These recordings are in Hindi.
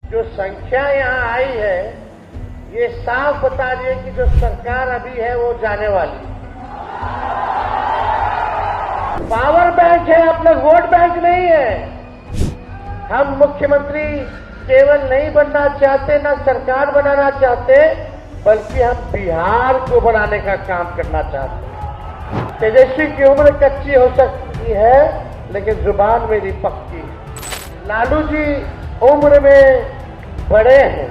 जो संख्या यहाँ आई है ये साफ बता रही है कि जो सरकार अभी है वो जाने वाली पावर बैंक है, अपना वोट बैंक नहीं है। हम मुख्यमंत्री केवल नहीं बनना चाहते, ना सरकार बनाना चाहते, बल्कि हम बिहार को बनाने का काम करना चाहते हैं। तेजस्वी की उम्र कच्ची हो सकती है लेकिन जुबान मेरी पक्की है। लालू जी उम्र में बड़े हैं।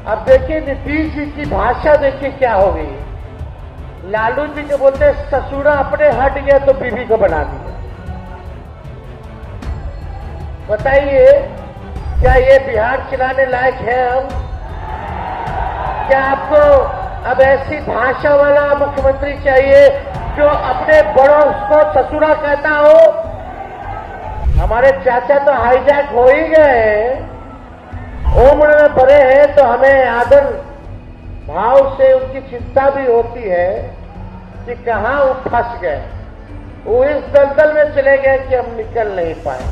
अब देखिए नीतीश जी की भाषा देखिए क्या हो गई। लालू जी के बोलते ससुरा अपने हट गया तो बीवी को बना दिया। बताइए क्या ये बिहार चलाने लायक है हम? क्या आपको अब ऐसी भाषा वाला मुख्यमंत्री चाहिए जो अपने बड़ों को ससुरा कहता हो? हमारे चाचा तो हाईजैक हो ही गए, उम्र में बड़े हैं तो हमें आदर भाव से उनकी चिंता भी होती है कि कहां वो फंस गए, वो इस दलदल में चले गए कि हम निकल नहीं पाए।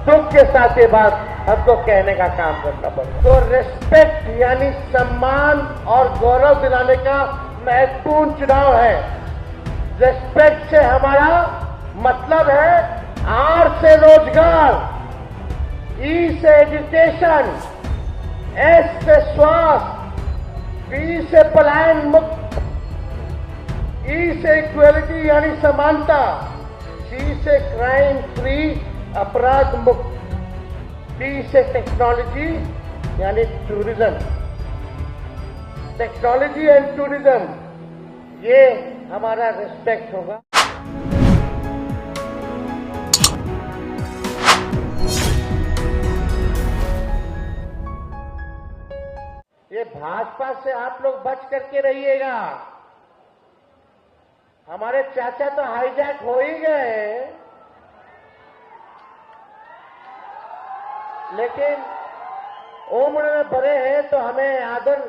दुख के साथ ये बात हमको कहने का काम करना पड़ेगा। तो रेस्पेक्ट यानी सम्मान और गौरव दिलाने का महत्वपूर्ण चुनाव है। रेस्पेक्ट से हमारा मतलब है आर से रोजगार, ई से एजुकेशन, एस से स्वास्थ्य, पी से पलायन मुक्त, ई से इक्वलिटी यानी समानता, सी से क्राइम फ्री अपराध मुक्त, टी से टेक्नोलॉजी यानी टूरिज्म। टेक्नोलॉजी एंड टूरिज्म ये हमारा रिस्पेक्ट होगा। ये भाजपा से आप लोग बच करके रहिएगा। हमारे चाचा तो हाईजैक हो ही गए, लेकिन उम्र में बड़े हैं तो हमें आदर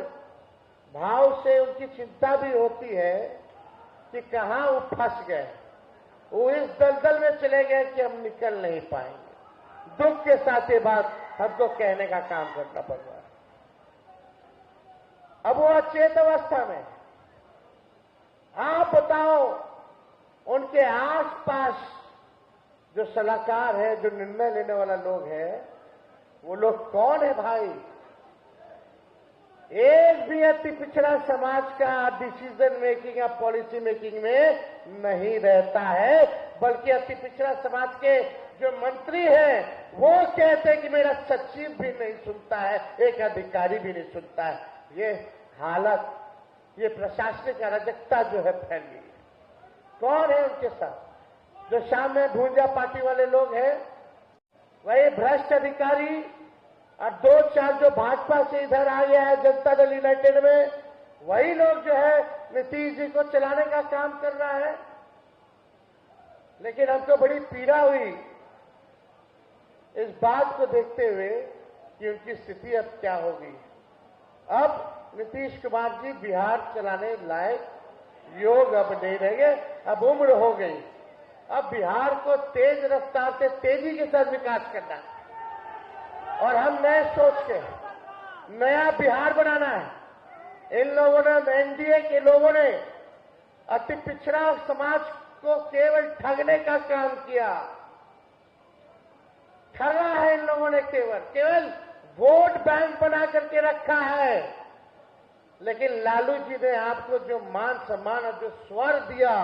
भाव से उनकी चिंता भी होती है कि कहां वो फंस गए, वो इस दलदल में चले गए कि हम निकल नहीं पाएंगे। दुख के साथ ये बात हमको कहने का काम करना पड़ रहा है। अब वो अचेत अवस्था में, आप बताओ उनके आसपास जो सलाहकार है, जो निर्णय लेने वाला लोग है, वो लोग कौन है भाई? एक भी अति पिछड़ा समाज का डिसीजन मेकिंग या पॉलिसी मेकिंग में नहीं रहता है, बल्कि अति पिछड़ा समाज के जो मंत्री हैं वो कहते हैं कि मेरा सचिव भी नहीं सुनता है, एक अधिकारी भी नहीं सुनता है। ये हालत, ये प्रशासनिक अराजकता जो है फैल गई है। कौन है उनके साथ? जो शाम में भूंजा पार्टी वाले लोग हैं, वही भ्रष्ट अधिकारी, और 2-4 जो भाजपा से इधर आ गया है जनता दल यूनाइटेड में, वही लोग जो है नीतीश जी को चलाने का काम कर रहा है। लेकिन हमको बड़ी पीड़ा हुई इस बात को देखते हुए कि उनकी स्थिति अब क्या होगी। अब नीतीश कुमार जी बिहार चलाने लायक योग अब नहीं रहेंगे, अब उम्र हो गई। अब बिहार को तेज रफ्तार से तेजी के साथ विकास करना है और हम नए सोच के नया बिहार बनाना है। इन लोगों ने, एनडीए के लोगों ने अति पिछड़ा समाज को केवल ठगने का काम किया। ठगा है इन लोगों ने, केवल वोट बैंक बना करके रखा है। लेकिन लालू जी ने आपको जो मान सम्मान और जो स्वर दिया,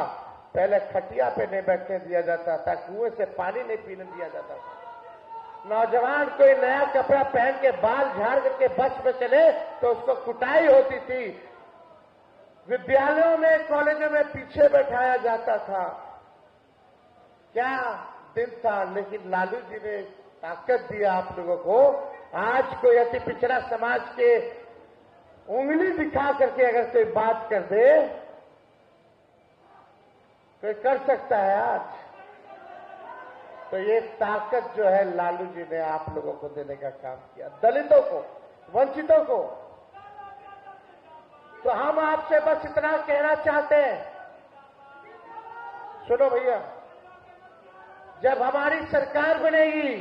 पहले खटिया पे नहीं बैठने दिया जाता था, कुएं से पानी नहीं पीने दिया जाता था। नौजवान कोई नया कपड़ा पहन के बाल झाड़ करके बस में चले तो उसको कुटाई होती थी। विद्यालयों में, कॉलेजों में पीछे बैठाया जाता था। क्या दिन था। लेकिन लालू जी ने ताकत दिया आप लोगों को। आज कोई अति पिछड़ा समाज के उंगली दिखा करके अगर कोई बात कर दे, कोई कर सकता है आज? तो ये ताकत जो है लालू जी ने आप लोगों को देने का काम किया, दलितों को, वंचितों को। तो हम आपसे बस इतना कहना चाहते हैं, सुनो भैया, जब हमारी सरकार बनेगी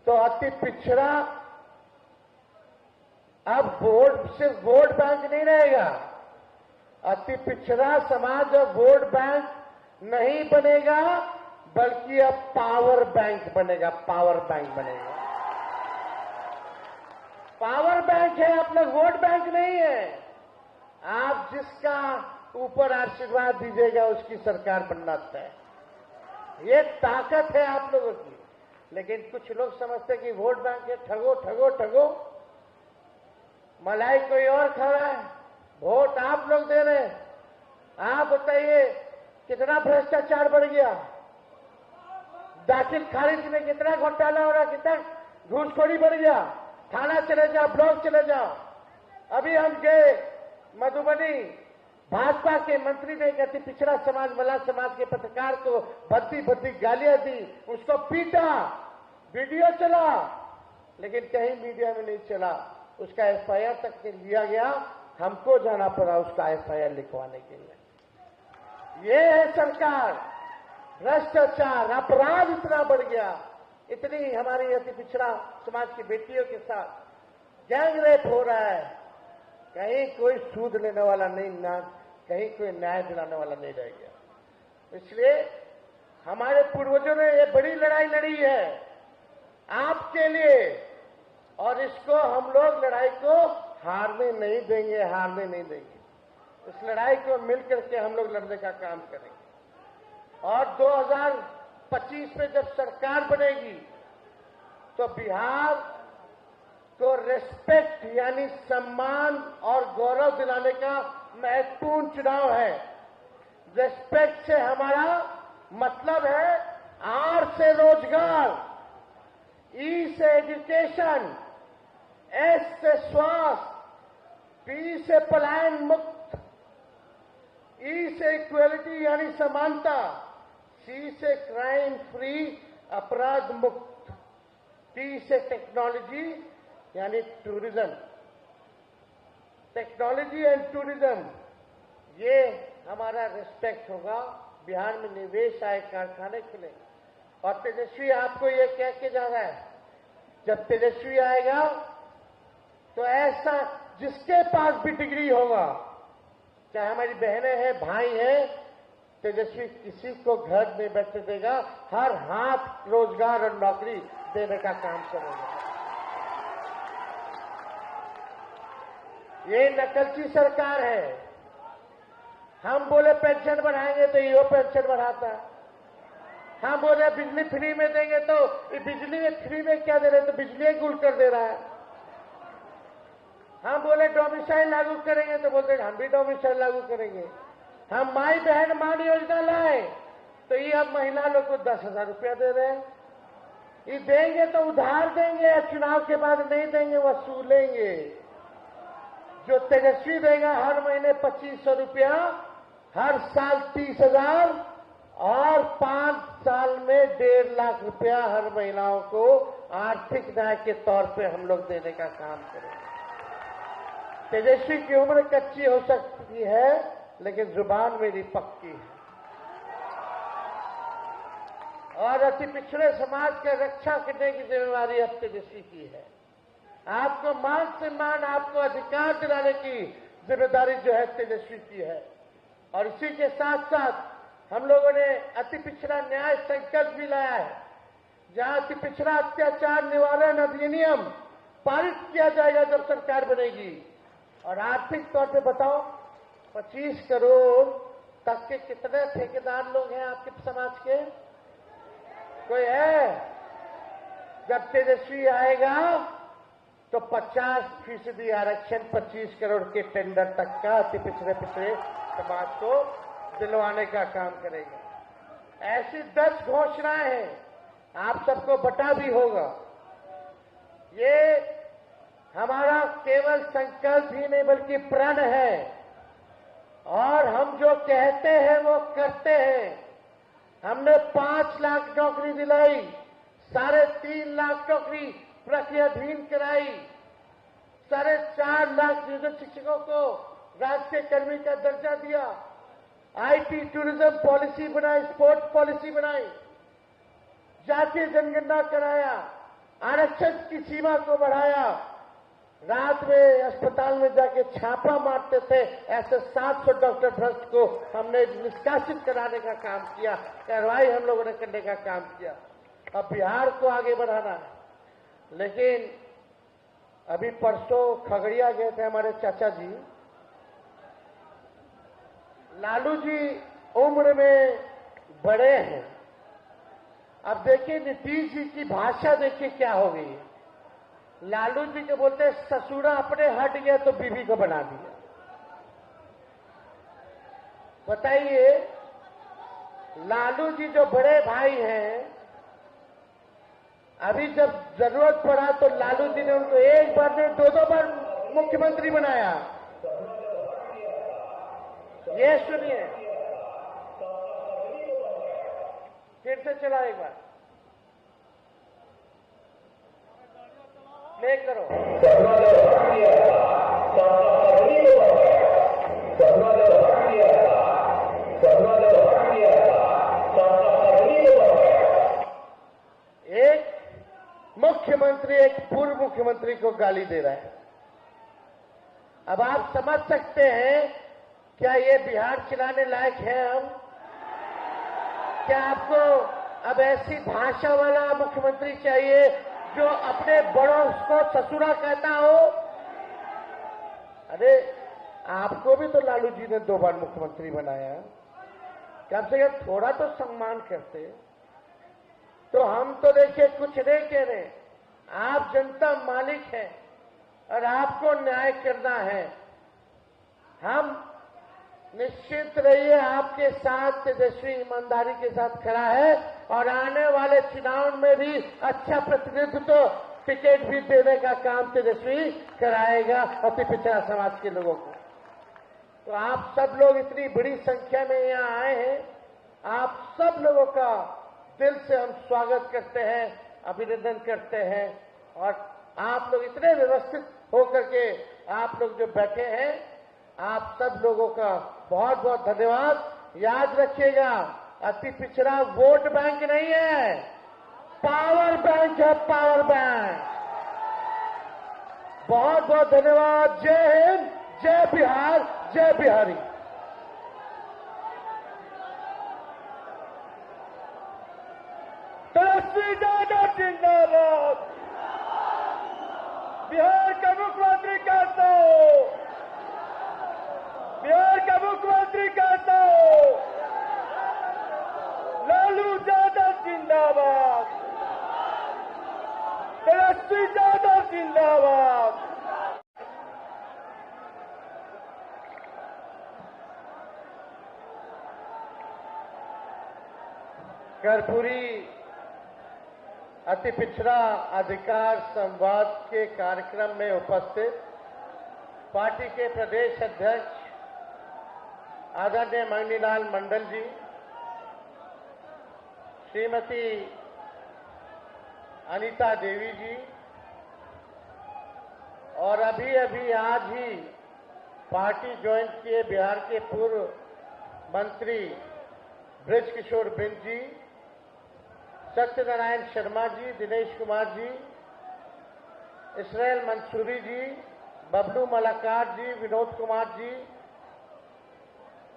तो अति पिछड़ा अब सिर्फ वोट बैंक नहीं रहेगा। अति पिछड़ा समाज अब वोट बैंक नहीं बनेगा, बल्कि अब पावर बैंक बनेगा। पावर बैंक बनेगा। पावर बैंक है, अपना वोट बैंक नहीं है। आप जिसका ऊपर आशीर्वाद दीजिएगा उसकी सरकार बनना तय। ये ताकत है आप लोगों की। लेकिन कुछ लोग समझते कि वोट बैंक है, ठगो ठगो ठगो, मलाई कोई और खा रहा है, वोट आप लोग दे रहे हैं। आप बताइए कितना भ्रष्टाचार बढ़ गया, दाखिल खारिज में कितना घोटाला हो रहा, कितना घूसखोरी बढ़ गया। थाना चले जाओ, ब्लॉक चले जाओ। अभी हम गए मधुबनी, भाजपा के मंत्री ने एक अति पिछड़ा समाज मला समाज के पत्रकार को भद्दी भद्दी गालियां दी, उसको पीटा, वीडियो चला, लेकिन कहीं मीडिया में नहीं चला। उसका एफआईआर तक लिया गया, हमको जाना पड़ा उसका एफआईआर लिखवाने के लिए। ये है सरकार। भ्रष्टाचार, अपराध इतना बढ़ गया, इतनी हमारी अति पिछड़ा समाज की बेटियों के साथ गैंग रेप हो रहा है। कहीं कोई सूद लेने वाला नहीं, ना कहीं कोई न्याय दिलाने वाला नहीं रह गया। इसलिए हमारे पूर्वजों ने ये बड़ी लड़ाई लड़ी है आपके लिए, और इसको हम लोग लड़ाई को हारने नहीं देंगे, हारने नहीं देंगे। इस लड़ाई को मिलकर के हम लोग लड़ने का काम करेंगे। और 2025 में जब सरकार बनेगी तो बिहार को रेस्पेक्ट यानी सम्मान और गौरव दिलाने का महत्वपूर्ण चुनाव है। रेस्पेक्ट से हमारा मतलब है आर से रोजगार, ई से एजुकेशन, एस से स्वास्थ्य, पी से पलायन मुक्त, ई से इक्वलिटी यानी समानता, सी से क्राइम फ्री अपराध मुक्त, टी से टेक्नोलॉजी यानी टूरिज्म। टेक्नोलॉजी एंड टूरिज्म, ये हमारा रिस्पेक्ट होगा। बिहार में निवेश आए, कारखाने खुले। और तेजस्वी आपको ये कह के जा रहा है, जब तेजस्वी आएगा तो ऐसा जिसके पास भी डिग्री होगा, चाहे हमारी बहनें हैं, भाई हैं, तेजस्वी किसी को घर में बैठे देगा, हर हाथ रोजगार और नौकरी देने का काम करेगा। ये नकलची सरकार है। हम बोले पेंशन बढ़ाएंगे तो ये पेंशन बढ़ाता है। हम बोले बिजली फ्री में देंगे तो ये बिजली में फ्री में क्या दे रहे, तो बिजली गुल कर दे रहा है। हम बोले डोमिसाइल लागू करेंगे तो बोलते हम भी डोमिसाइल लागू करेंगे। हम माई बहन मान योजना लाए तो ये अब महिला लोग को 10,000 रुपया दे रहे हैं। ये देंगे तो उधार देंगे, चुनाव के बाद नहीं देंगे, वसूलेंगे। जो तेजस्वी देगा हर महीने 2500 रुपया, हर साल 30,000 और 5 साल में 1.5 लाख रुपया हर महिलाओं को आर्थिक न्याय के तौर पे हम लोग देने का काम करेंगे। तेजस्वी की उम्र कच्ची हो सकती है, लेकिन जुबान मेरी पक्की है। और अति पिछड़े समाज की रक्षा करने की जिम्मेवारी अब तेजस्वी की है। आपको मान सम्मान, आपको अधिकार दिलाने की जिम्मेदारी जो है तेजस्वी की है। और इसी के साथ साथ हम लोगों ने अति पिछड़ा न्याय संकल्प भी लाया है, जहां अति पिछड़ा अत्याचार निवारण अधिनियम पारित किया जाएगा जब सरकार बनेगी। और आर्थिक तौर पे बताओ, 25 करोड़ तक के कितने ठेकेदार लोग हैं आपके समाज के? कोई है? जब तेजस्वी आएगा तो 50% आरक्षण 25 करोड़ के टेंडर तक का अति पिछड़े समाज को दिलवाने का काम करेगा। ऐसी 10 घोषणाएं हैं, आप सबको बता भी होगा। ये हमारा केवल संकल्प ही नहीं बल्कि प्रण है, और हम जो कहते हैं वो करते हैं। हमने 5 लाख नौकरी दिलाई, 3.5 लाख नौकरी प्रक्रियाधीन कराई, 4.5 लाख नियोजित शिक्षकों को राष्ट्रीय कर्मी का दर्जा दिया, आईटी टूरिज्म पॉलिसी बनाई, स्पोर्ट्स पॉलिसी बनाई, जातीय जनगणना कराया, आरक्षण की सीमा को बढ़ाया, रात में अस्पताल में जाके छापा मारते थे, ऐसे 700 डॉक्टर भ्रष्ट को हमने निष्कासित कराने का काम किया, कार्रवाई हम लोगों ने करने का काम किया। अब बिहार को आगे बढ़ाना है। लेकिन अभी परसों खगड़िया गए थे हमारे चाचा जी, लालू जी उम्र में बड़े हैं। अब देखिए नीतीश जी की भाषा देखिए क्या हो गई है। लालू जी के बोलते ससुरा अपने हट गया तो बीवी को बना दिया। बताइए, लालू जी जो बड़े भाई हैं, अभी जब जरूरत पड़ा तो लालू जी ने उनको एक बार नहीं 2-2 बार मुख्यमंत्री बनाया। ये सुनिए, फिर से चला एक बार प्ले करो। एक मुख्यमंत्री एक पूर्व मुख्यमंत्री को गाली दे रहा है। अब आप समझ सकते हैं क्या ये बिहार चलाने लायक है हम? क्या आपको अब ऐसी भाषा वाला मुख्यमंत्री चाहिए जो अपने बड़ों को ससुरा कहता हो? अरे आपको भी तो लालू जी ने 2 बार मुख्यमंत्री बनाया, कम से कम थोड़ा तो सम्मान करते। तो हम तो देखिए कुछ नहीं कह रहे, आप जनता मालिक हैं और आपको न्याय करना है। हम निश्चित रहिए आपके साथ तेजस्वी ईमानदारी के साथ खड़ा है और आने वाले चुनाव में भी अच्छा प्रतिनिधित्व टिकट भी देने का काम तेजस्वी कराएगा अति पिछड़ा समाज के लोगों को। तो आप सब लोग इतनी बड़ी संख्या में यहाँ आए हैं, आप सब लोगों का दिल से हम स्वागत करते हैं, अभिनंदन करते हैं। और आप लोग इतने व्यवस्थित होकर के आप लोग जो बैठे हैं, आप सब लोगों का बहुत बहुत धन्यवाद। याद रखिएगा, अति पिछड़ा वोट बैंक नहीं है, पावर बैंक है, पावर बैंक। बहुत बहुत धन्यवाद। जय हिंद, जय बिहार, जय बिहारी। तेजस्वी यादव जिंदाबाद। बिहार का मुख्यमंत्री कहता हूं, बिहार का मुख्यमंत्री कहता हूं, लालू यादव जिंदाबाद, तेजस्वी यादव जिंदाबाद। कर्पूरी अति पिछड़ा अधिकार संवाद के कार्यक्रम में उपस्थित पार्टी के प्रदेश अध्यक्ष आदरणीय मंगनीलाल मंडल जी, श्रीमती अनीता देवी जी, और अभी अभी आज ही पार्टी ज्वाइन किए बिहार के पूर्व मंत्री ब्रज किशोर बिंद जी, सत्यनारायण शर्मा जी, दिनेश कुमार जी, इसराइल मंसूरी जी, बबलू मलाकार जी, विनोद कुमार जी,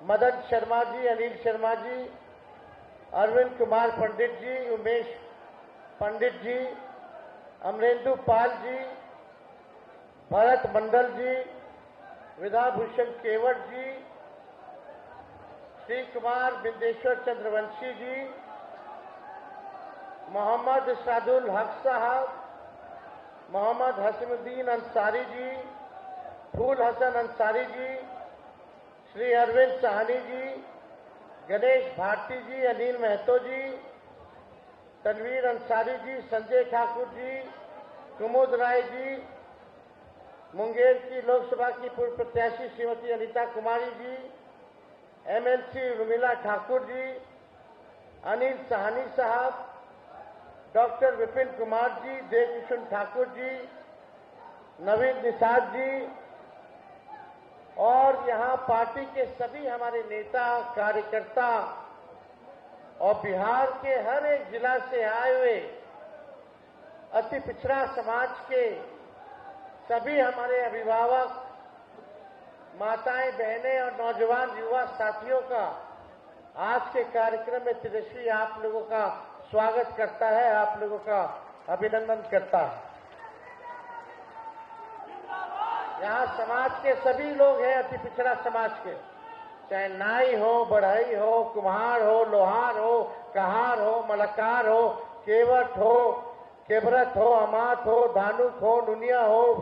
मदन शर्मा जी, अनिल शर्मा जी, अरविंद कुमार पंडित जी, उमेश पंडित जी, अमरेंदु पाल जी, भरत मंडल जी, विधाभूषण केवट जी, श्री कुमार बिंदेश्वर चंद्रवंशी जी, मोहम्मद इशरादुल हक साहब, मोहम्मद हसीमुद्दीन अंसारी जी, फूल हसन अंसारी जी, श्री अरविंद साहनी जी, गणेश भारती जी, अनिल महतो जी, तनवीर अंसारी जी, संजय ठाकुर जी, कुमुद राय जी, मुंगेर की लोकसभा की पूर्व प्रत्याशी श्रीमती अनीता कुमारी जी, एमएलसी रुमिला ठाकुर जी, अनिल साहनी साहब, डॉक्टर विपिन कुमार जी, देवकिशन ठाकुर जी, नवीन निषाद जी, और यहाँ पार्टी के सभी हमारे नेता कार्यकर्ता और बिहार के हर एक जिला से आए हुए अति पिछड़ा समाज के सभी हमारे अभिभावक, माताएं, बहनें और नौजवान युवा साथियों का आज के कार्यक्रम में तेजस्वी आप लोगों का स्वागत करता है, आप लोगों का अभिनंदन करता है। यहाँ समाज के सभी लोग हैं, अति पिछड़ा समाज के, चाहे नाई हो, बढ़ई हो, कुम्हार हो, लोहार हो, कहार हो, मलकार हो, केवट हो, केवरत हो, अमात हो, धानुक हो, नुनिया हो,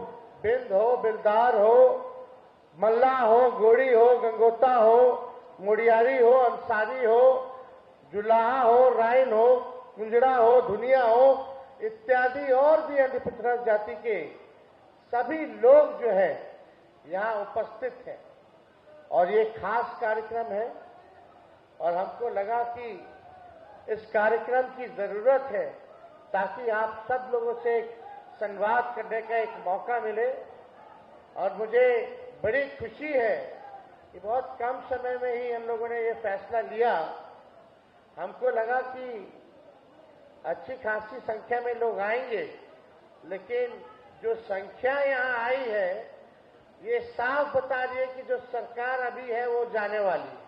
बिंद हो, बिलदार हो, मल्ला हो, गोड़ी हो, गंगोता हो, मुड़ियारी हो, अंसारी हो, जुलाहा हो, राइन हो, कुंजड़ा हो, धुनिया हो इत्यादि और भी अति पिछड़ा जाति के सभी लोग जो है यहाँ उपस्थित हैं। और ये खास कार्यक्रम है और हमको लगा कि इस कार्यक्रम की जरूरत है ताकि आप सब लोगों से एक संवाद करने का एक मौका मिले। और मुझे बड़ी खुशी है कि बहुत कम समय में ही हम लोगों ने ये फैसला लिया। हमको लगा कि अच्छी खासी संख्या में लोग आएंगे, लेकिन जो संख्या यहाँ आई है ये साफ बता रही है कि जो सरकार अभी है वो जाने वाली है।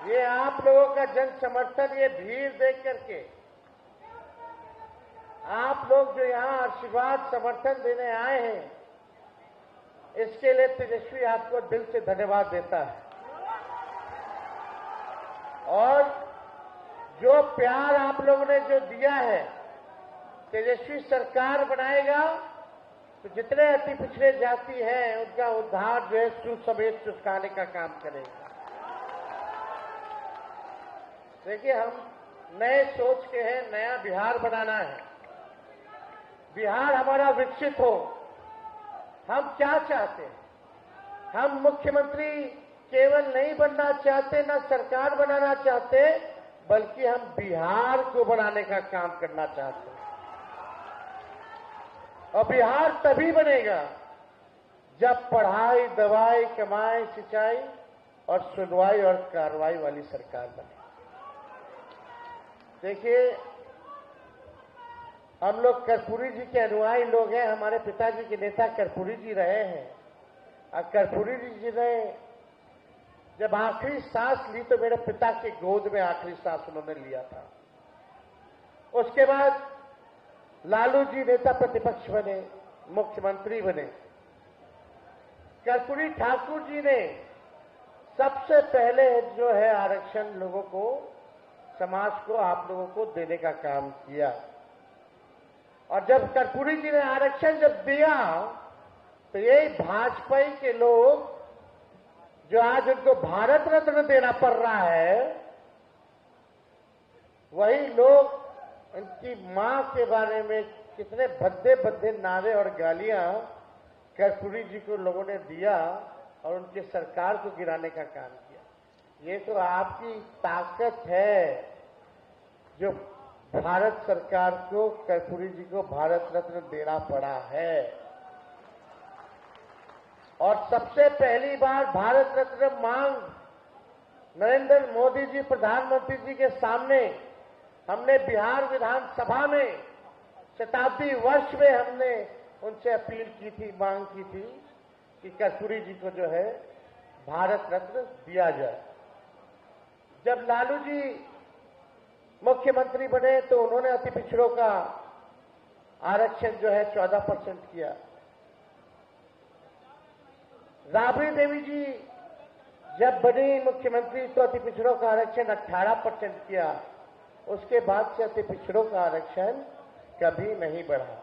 ये आप लोगों का जन समर्थन, ये भीड़ देख करके आप लोग जो यहाँ आशीर्वाद समर्थन देने आए हैं, इसके लिए तेजस्वी आपको दिल से धन्यवाद देता है। और जो प्यार आप लोगों ने जो दिया है, तेजस्वी सरकार बनाएगा तो जितने अति पिछड़े जाति हैं उनका उद्धार जो है सूद समेत चुकाने का काम करेगा। देखिए, हम नए सोच के हैं, नया बिहार बनाना है, बिहार हमारा विकसित हो। हम क्या चाहते हैं? हम मुख्यमंत्री केवल नहीं बनना चाहते, ना सरकार बनाना चाहते, बल्कि हम बिहार को बनाने का काम करना चाहते हैं। और बिहार तभी बनेगा जब पढ़ाई, दवाई, कमाई, सिंचाई और सुनवाई और कार्रवाई वाली सरकार बने। देखिए, हम लोग कर्पूरी जी के अनुयायी लोग हैं। हमारे पिताजी के नेता कर्पूरी जी रहे हैं। और कर्पूरी जी ने जब आखिरी सांस ली तो मेरे पिता के गोद में आखिरी सांस उन्होंने लिया था। उसके बाद लालू जी नेता प्रतिपक्ष बने, मुख्यमंत्री बने। कर्पूरी ठाकुर जी ने सबसे पहले जो है आरक्षण लोगों को, समाज को, आप लोगों को देने का काम किया। और जब कर्पूरी जी ने आरक्षण जब दिया तो यही भाजपा के लोग जो आज उनको भारत रत्न देना पड़ रहा है, वही लोग उनकी मां के बारे में कितने भद्दे भद्दे नारे और गालियां कर्पूरी जी को लोगों ने दिया और उनकी सरकार को गिराने का काम किया। ये तो आपकी ताकत है जो भारत सरकार को, कर्पूरी जी को भारत रत्न देना पड़ा है। और सबसे पहली बार भारत रत्न मांग नरेंद्र मोदी जी प्रधानमंत्री जी के सामने हमने बिहार विधानसभा में शताब्दी वर्ष में हमने उनसे अपील की थी, मांग की थी कि कर्पूरी जी को जो है भारत रत्न दिया जाए। जब लालू जी मुख्यमंत्री बने तो उन्होंने अति पिछड़ों का आरक्षण जो है 14% किया। राबड़ी देवी जी जब बनी मुख्यमंत्री तो अति पिछड़ों का आरक्षण 18% किया। उसके बाद से अति पिछड़ों का आरक्षण कभी नहीं बढ़ा।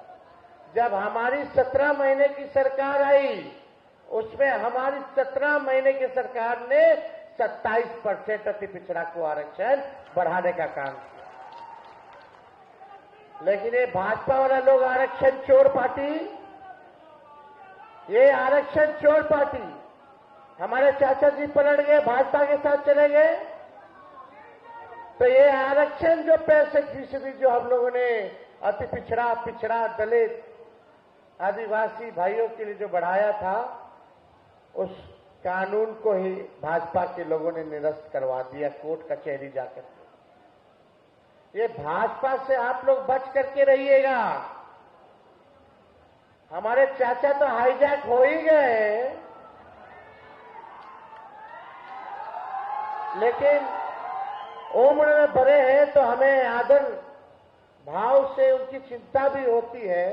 जब हमारी 17 महीने की सरकार आई, उसमें हमारी 17 महीने की सरकार ने 27% अति पिछड़ा को आरक्षण बढ़ाने का काम किया। लेकिन ये भाजपा वाला लोग आरक्षण चोर पार्टी, ये आरक्षण चोर पार्टी, हमारे चाचा जी पलट गए, भाजपा के साथ चले गए। तो ये आरक्षण जो 65% जो हम लोगों ने अति पिछड़ा, दलित, आदिवासी भाइयों के लिए जो बढ़ाया था, उस कानून को ही भाजपा के लोगों ने निरस्त करवा दिया कोर्ट कचहरी जाकर। ये भाजपा से आप लोग बच करके रहिएगा। हमारे चाचा तो हाईजैक हो ही गए, लेकिन उम्र में बड़े हैं तो हमें आदर भाव से उनकी चिंता भी होती है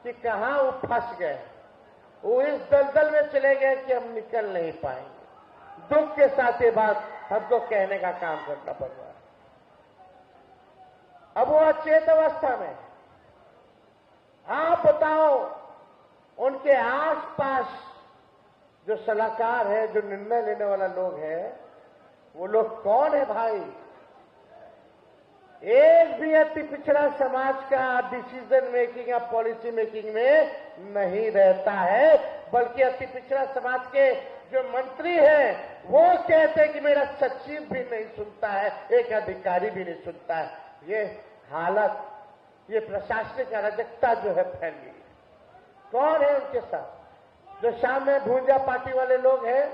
कि कहां वो फंस गए, वो इस दलदल में चले गए कि हम निकल नहीं पाएंगे। दुख के साथ ये बात हमको कहने का काम करना पड़ रहा है। अब वो अचेत अवस्था में, आप बताओ उनके आसपास जो सलाहकार है, जो निर्णय लेने वाला लोग है, वो लोग कौन है भाई? एक भी अति पिछड़ा समाज का डिसीजन मेकिंग या पॉलिसी मेकिंग में नहीं रहता है, बल्कि अति पिछड़ा समाज के जो मंत्री हैं वो कहते हैं कि मेरा सचिव भी नहीं सुनता है, एक अधिकारी भी नहीं सुनता है। ये हालत, ये प्रशासनिक अराजकता जो है फैल गई। कौन है उनके साथ? जो शाम में भूंजा पार्टी वाले लोग हैं,